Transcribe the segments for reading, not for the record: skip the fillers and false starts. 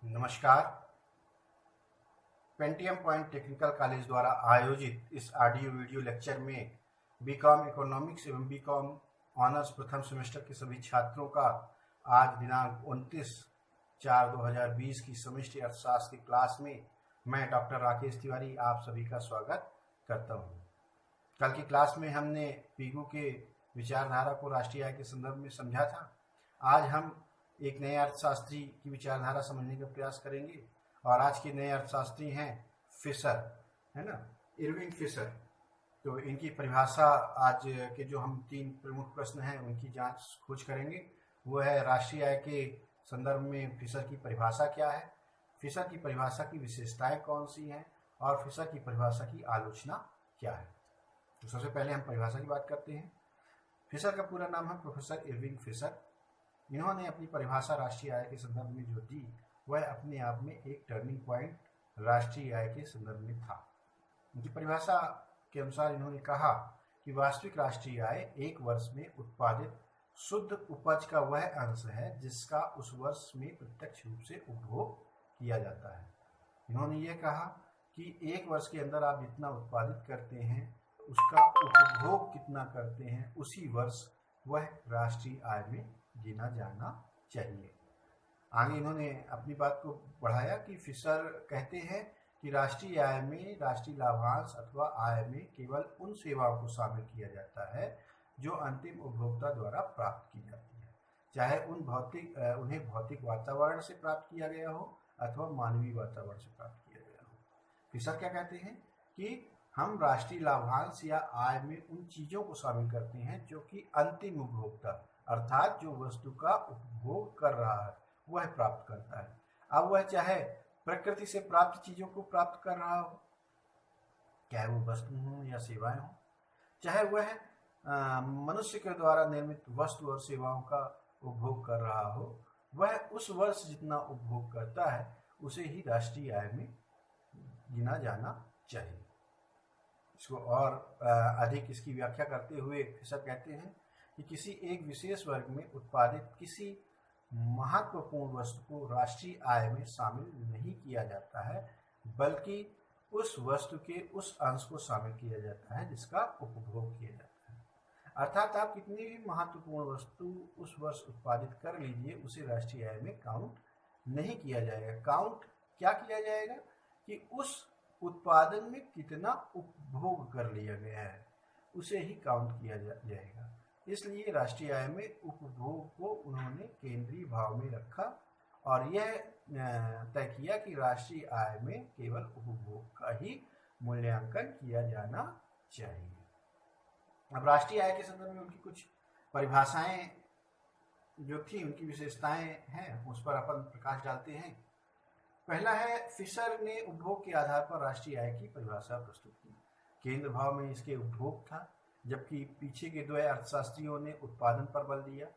नमस्कार। Pentium point technical college द्वारा आयोजित इस ऑडियो वीडियो लेक्चर में बीकॉम इकोनॉमिक्स एवं बीकॉम ऑनर्स प्रथम सेमेस्टर के सभी छात्रों का आज दिनांक 29/4/2020 की समष्टि अर्थशास्त्र की क्लास में मैं डॉक्टर राकेश तिवारी आप सभी का स्वागत करता हूं। कल की क्लास में हमने पीगू के विचारधारा को राष्ट्रीय आय के संदर्भ में समझा था। आज हम एक नए अर्थशास्त्री की विचारधारा समझने का प्रयास करेंगे और आज के नए अर्थशास्त्री हैं फिशर, है ना, इरविंग फिशर। तो इनकी परिभाषा आज के जो हम 3 प्रमुख प्रश्न हैं उनकी जांच खोज करेंगे। वो है राष्ट्रीय आय के संदर्भ में फिशर की परिभाषा क्या है, फिशर की परिभाषा की विशेषताएं कौन सी हैं और फिशर की परिभाषा की आलोचना क्या है। तो सबसे पहले हम परिभाषा की बात करते हैं। फिशर का पूरा नाम है प्रोफेसर इरविंग फिशर। इन्होंने अपनी परिभाषा राष्ट्रीय आय के संदर्भ में जो दी वह अपने आप में एक टर्निंग पॉइंट राष्ट्रीय आय के संदर्भ में था। उनकी परिभाषा के अनुसार इन्होंने कहा कि वास्तविक राष्ट्रीय आय एक वर्ष में उत्पादित शुद्ध उपज का वह अंश है जिसका उस वर्ष में प्रत्यक्ष रूप से उपभोग किया जाता है। इन्होंने ये कहा कि एक वर्ष के अंदर आप जितना उत्पादित करते हैं उसका उपभोग कितना करते हैं उसी वर्ष वह राष्ट्रीय आय में गिना जाना चाहिए। आगे इन्होंने अपनी बात को बढ़ाया कि फिशर कहते हैं कि राष्ट्रीय आय में राष्ट्रीय लाभांश अथवा आय में केवल उन सेवाओं को शामिल किया जाता है जो अंतिम उपभोक्ता द्वारा प्राप्त की जाती है, चाहे उन्हें भौतिक वातावरण से प्राप्त किया गया हो अथवा मानवीय वातावरण से प्राप्त किया गया हो। फिशर क्या कहते हैं कि हम राष्ट्रीय लाभांश या आय में उन चीजों को शामिल करते हैं जो कि अंतिम उपभोक्ता अर्थात जो वस्तु का उपभोग कर रहा है वह प्राप्त करता है। अब वह चाहे प्रकृति से प्राप्त चीजों को प्राप्त कर रहा हो, चाहे वो वस्तु हो या सेवाएं हो, चाहे वह मनुष्य के द्वारा निर्मित वस्तु और सेवाओं का उपभोग कर रहा हो, वह उस वर्ष जितना उपभोग करता है उसे ही राष्ट्रीय आय में गिना जाना चाहिए। इसको और अधिक इसकी व्याख्या करते हुए फिशर कहते हैं कि किसी एक विशेष वर्ग में उत्पादित किसी महत्वपूर्ण वस्तु को राष्ट्रीय आय में शामिल नहीं किया जाता है, बल्कि उस वस्तु के उस अंश को शामिल किया जाता है जिसका उपभोग किया जाता है। अर्थात आप कितनी भी महत्वपूर्ण वस्तु उस वर्ष उत्पादित कर लीजिए, उसे राष्ट्रीय आय में काउंट नहीं किया जाएगा। काउंट क्या किया जाएगा कि उस उत्पादन में कितना उपभोग कर लिया गया है उसे ही काउंट किया जाएगा। इसलिए राष्ट्रीय आय में उपभोग को उन्होंने केंद्रीय भाव में रखा और यह तय किया कि राष्ट्रीय आय में केवल उपभोग का ही मूल्यांकन किया जाना चाहिए। अब राष्ट्रीय आय के संदर्भ में उनकी कुछ परिभाषाएं जो थी, उनकी विशेषताएं हैं, उस पर अपन प्रकाश डालते हैं। पहला है, फिशर ने उपभोग के आधार पर राष्ट्रीय आय की परिभाषा प्रस्तुत की। केंद्र भाव में इसके उपभोग था, जबकि पीछे के 2 अर्थशास्त्रियों ने उत्पादन पर बल दिया।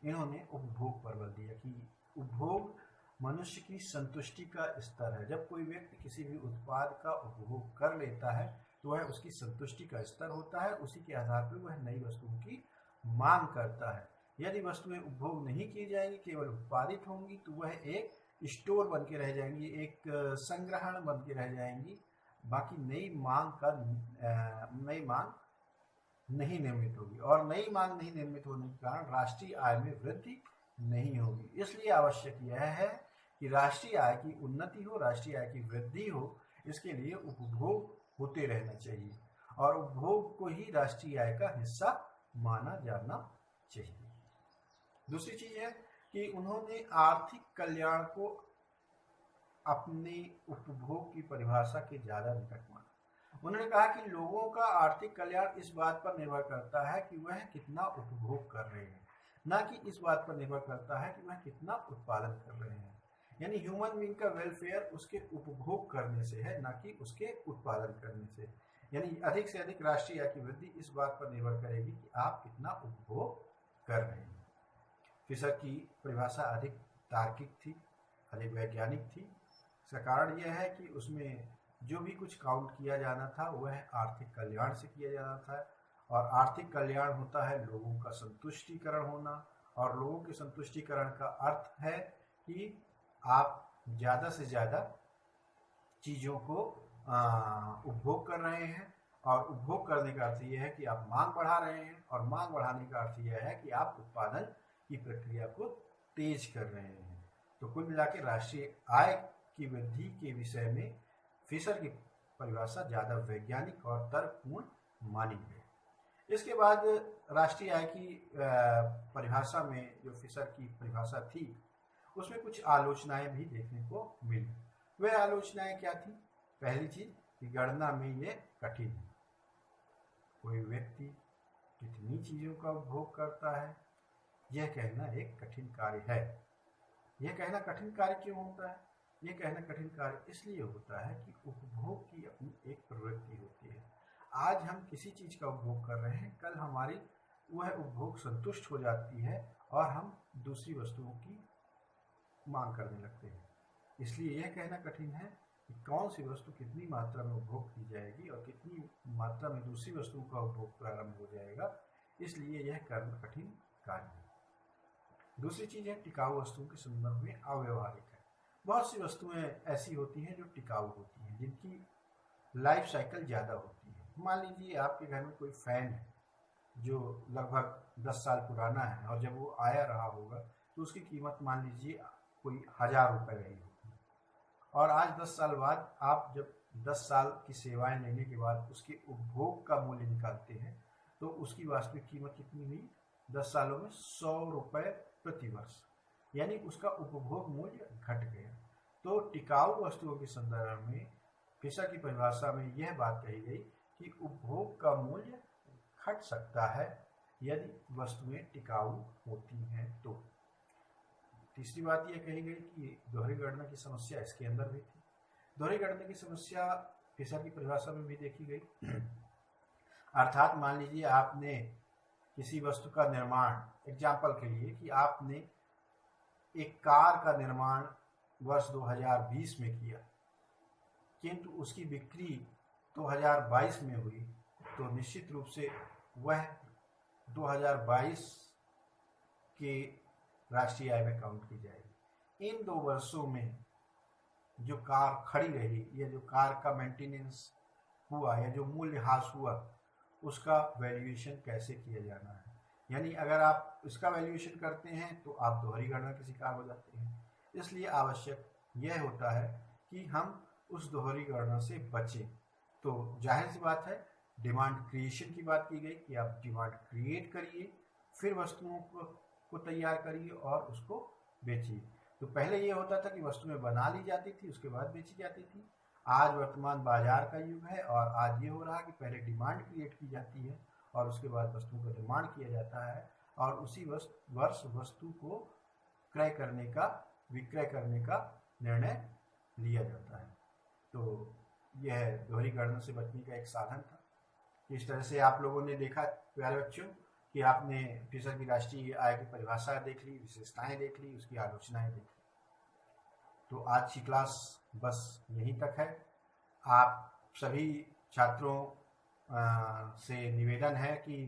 इन्होंने उपभोग पर बल दिया कि उपभोग मनुष्य की संतुष्टि का स्तर है। जब कोई व्यक्ति किसी भी उत्पाद का उपभोग कर लेता है तो वह उसकी संतुष्टि का स्तर होता है, उसी के आधार पर वह नई वस्तुओं की मांग करता है। यदि वस्तुएं उपभोग नहीं की जाएंगी, केवल उत्पादित होंगी, तो वह एक स्टोर बन के रह जाएंगी, एक संग्रहण बन के रह जाएंगी, बाकी नई मांग नहीं निर्मित होगी और नई मांग नहीं निर्मित होने के कारण राष्ट्रीय आय में वृद्धि नहीं होगी। इसलिए आवश्यक यह है कि राष्ट्रीय आय की उन्नति हो, राष्ट्रीय आय की वृद्धि हो। इसके लिए उपभोग होते रहना चाहिए और उपभोग को ही राष्ट्रीय आय का हिस्सा माना जाना चाहिए। दूसरी चीज है कि उन्होंने आर्थिक कल्याण को अपने उपभोग की परिभाषा के ज्यादा निकट माना। उन्होंने कहा कि लोगों का आर्थिक कल्याण इस बात पर निर्भर करता है कि वह कितना उपभोग कर रहे हैं, ना कि इस बात पर निर्भर करता है कि वह कितना उत्पादन कर रहे हैं। यानी ह्यूमन बीइंग का वेलफेयर उसके उपभोग करने से है, ना कि उसके उत्पादन करने से। यानी अधिक से अधिक राष्ट्रीय आय की वृद्धि इस बात पर निर्भर करेगी कि आप कितना उपभोग कर रहे हैं। फिशर की परिभाषा अधिक तार्किक थी, अधिक वैज्ञानिक थी। इसका कारण यह है कि उसमें जो भी कुछ काउंट किया जाना था वह आर्थिक कल्याण से किया जाना था और आर्थिक कल्याण होता है लोगों का संतुष्टिकरण होना और लोगों के संतुष्टिकरण का अर्थ है कि आप ज़्यादा से ज़्यादा चीज़ों को उपभोग कर रहे हैं। और उपभोग करने का अर्थ यह है कि आप मांग बढ़ा रहे हैं, और मांग बढ़ाने का अर्थ यह है कि आप उत्पादन की प्रक्रिया को तेज कर रहे हैं। तो कुल मिला के राष्ट्रीय आय की वृद्धि के विषय में फिशर की परिभाषा ज़्यादा वैज्ञानिक और तर्कपूर्ण मानी गई। इसके बाद राष्ट्रीय आय की परिभाषा में जो फिशर की परिभाषा थी उसमें कुछ आलोचनाएं भी देखने को मिली। वह आलोचनाएं क्या थी? पहली चीज कि गणना में ये कठिन है। कोई व्यक्ति कितनी चीजों का उपभोग करता है यह कहना एक कठिन कार्य है। यह कहना कठिन कार्य क्यों होता है? यह कहना कठिन कार्य इसलिए होता है कि उपभोग की अपनी एक प्रवृत्ति होती है। आज हम किसी चीज का उपभोग कर रहे हैं, कल हमारी वह उपभोग संतुष्ट हो जाती है और हम दूसरी वस्तुओं की मांग करने लगते हैं। इसलिए यह कहना कठिन है कि कौन सी वस्तु कितनी मात्रा में उपभोग की जाएगी और कितनी मात्रा में दूसरी वस्तुओं का उपभोग प्रारंभ हो जाएगा। इसलिए यह करना कठिन कार्य है। दूसरी चीज है टिकाऊ वस्तुओं के संदर्भ में अव्यवहारिक है। बहुत सी वस्तुएं ऐसी होती हैं जो टिकाऊ होती हैं, जिनकी लाइफ साइकिल ज़्यादा होती है। मान लीजिए आपके घर में कोई फैन है जो लगभग 10 साल पुराना है, और जब वो आया रहा होगा तो उसकी कीमत मान लीजिए कोई 1000 रुपये रही होगी, और आज 10 साल बाद आप जब 10 साल की सेवाएं लेने के बाद उसके उपभोग का मूल्य निकालते हैं तो उसकी वास्तविक कीमत कितनी हुई? 10 सालों में 100 रुपये प्रति वर्ष, यानी उसका उपभोग मूल्य घट गया। तो टिकाऊ वस्तुओं के संदर्भ में फिशर की परिभाषा में यह बात कही गई कि उपभोग का मूल्य घट सकता है यदि वस्तुएं टिकाऊ होती हैं। तो तीसरी बात यह कही गई कि दोहरी गणना की समस्या इसके अंदर भी थी। दोहरी गणना की समस्या फिशर की परिभाषा में भी देखी गई। अर्थात मान लीजिए आपने किसी वस्तु का निर्माण, एग्जाम्पल के लिए कि आपने एक कार का निर्माण वर्ष 2020 में किया, किंतु उसकी बिक्री 2022 में हुई, तो निश्चित रूप से वह 2022 के राष्ट्रीय आय में काउंट की जाएगी। इन 2 वर्षों में जो कार खड़ी रही या जो कार का मेंटेनेंस हुआ या जो मूल्यह्रास हुआ उसका वैल्यूएशन कैसे किया जाना है। यानी अगर आप इसका वैल्यूएशन करते हैं तो आप दोहरी गणना के शिकार हो जाते हैं। इसलिए आवश्यक यह होता है कि हम उस दोहरी गणना से बचें। तो जाहिर सी बात है डिमांड क्रिएशन की बात की गई कि आप डिमांड क्रिएट करिए, फिर वस्तुओं को तैयार करिए और उसको बेचिए। तो पहले ये होता था कि वस्तुएं बना ली जाती थी उसके बाद बेची जाती थी। आज वर्तमान बाजार का युग है और आज ये हो रहा है कि पहले डिमांड क्रिएट की जाती है और उसके बाद वस्तुओं का निर्माण किया जाता है और उसी वर्ष वस्तु को विक्रय करने का निर्णय लिया जाता है। तो यह दोहरी गणना से बचने का एक साधन था। इस तरह से आप लोगों ने देखा प्यारे बच्चों कि आपने फिशर की राष्ट्रीय आय की परिभाषा देख ली, विशेषताएं देख ली, उसकी आलोचनाएं देख ली। तो आज की क्लास बस यहीं तक है। आप सभी छात्रों से निवेदन है कि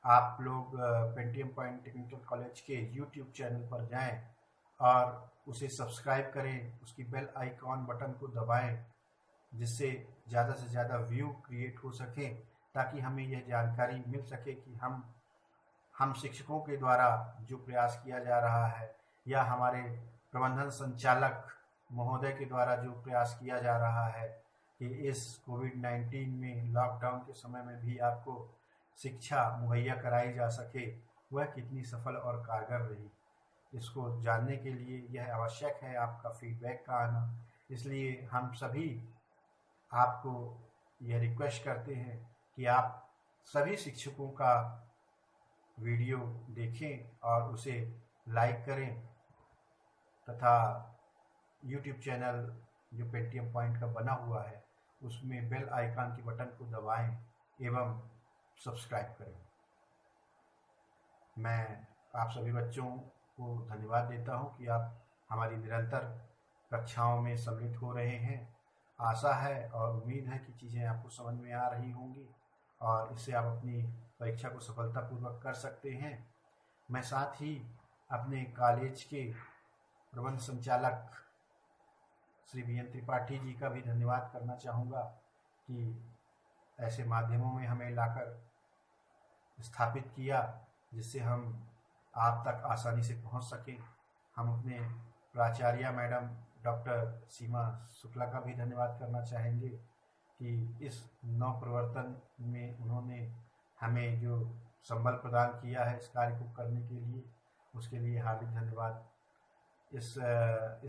आप लोग पेंटियम पॉइंट टेक्निकल कॉलेज के YouTube चैनल पर जाएं और उसे सब्सक्राइब करें, उसकी बेल आइकॉन बटन को दबाएं, जिससे ज़्यादा से ज़्यादा व्यू क्रिएट हो सके, ताकि हमें यह जानकारी मिल सके कि हम शिक्षकों के द्वारा जो प्रयास किया जा रहा है या हमारे प्रबंधन संचालक महोदय के द्वारा जो प्रयास किया जा रहा है कि इस कोविड-19 में लॉकडाउन के समय में भी आपको शिक्षा मुहैया कराई जा सके, वह कितनी सफल और कारगर रही। इसको जानने के लिए यह आवश्यक है आपका फीडबैक का आना। इसलिए हम सभी आपको यह रिक्वेस्ट करते हैं कि आप सभी शिक्षकों का वीडियो देखें और उसे लाइक करें तथा YouTube चैनल जो पेंटियम पॉइंट का बना हुआ है उसमें बेल आइकन की बटन को दबाएं एवं सब्सक्राइब करें। मैं आप सभी बच्चों को धन्यवाद देता हूं कि आप हमारी निरंतर कक्षाओं में सम्मिलित हो रहे हैं। आशा है और उम्मीद है कि चीज़ें आपको समझ में आ रही होंगी और इससे आप अपनी परीक्षा को सफलतापूर्वक कर सकते हैं। मैं साथ ही अपने कॉलेज के प्रबंध संचालक श्री वीएन त्रिपाठी जी का भी धन्यवाद करना चाहूँगा कि ऐसे माध्यमों में हमें लाकर स्थापित किया जिससे हम आप तक आसानी से पहुंच सकें। हम अपने प्राचार्य मैडम डॉक्टर सीमा शुक्ला का भी धन्यवाद करना चाहेंगे कि इस नव प्रवर्तन में उन्होंने हमें जो संबल प्रदान किया है इस कार्य को करने के लिए, उसके लिए हार्दिक धन्यवाद। इस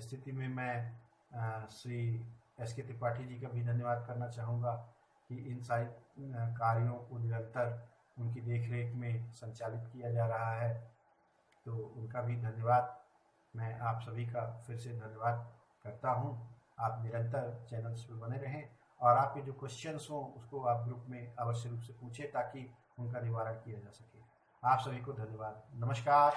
स्थिति में मैं श्री एस.के. त्रिपाठी जी का भी धन्यवाद करना चाहूँगा कि इन सारे कार्यों को निरंतर उनकी देखरेख में संचालित किया जा रहा है, तो उनका भी धन्यवाद। मैं आप सभी का फिर से धन्यवाद करता हूं। आप निरंतर चैनल्स पर बने रहें और आपके जो क्वेश्चंस हों उसको आप ग्रुप में अवश्य रूप से पूछें ताकि उनका निवारण किया जा सके। आप सभी को धन्यवाद। नमस्कार।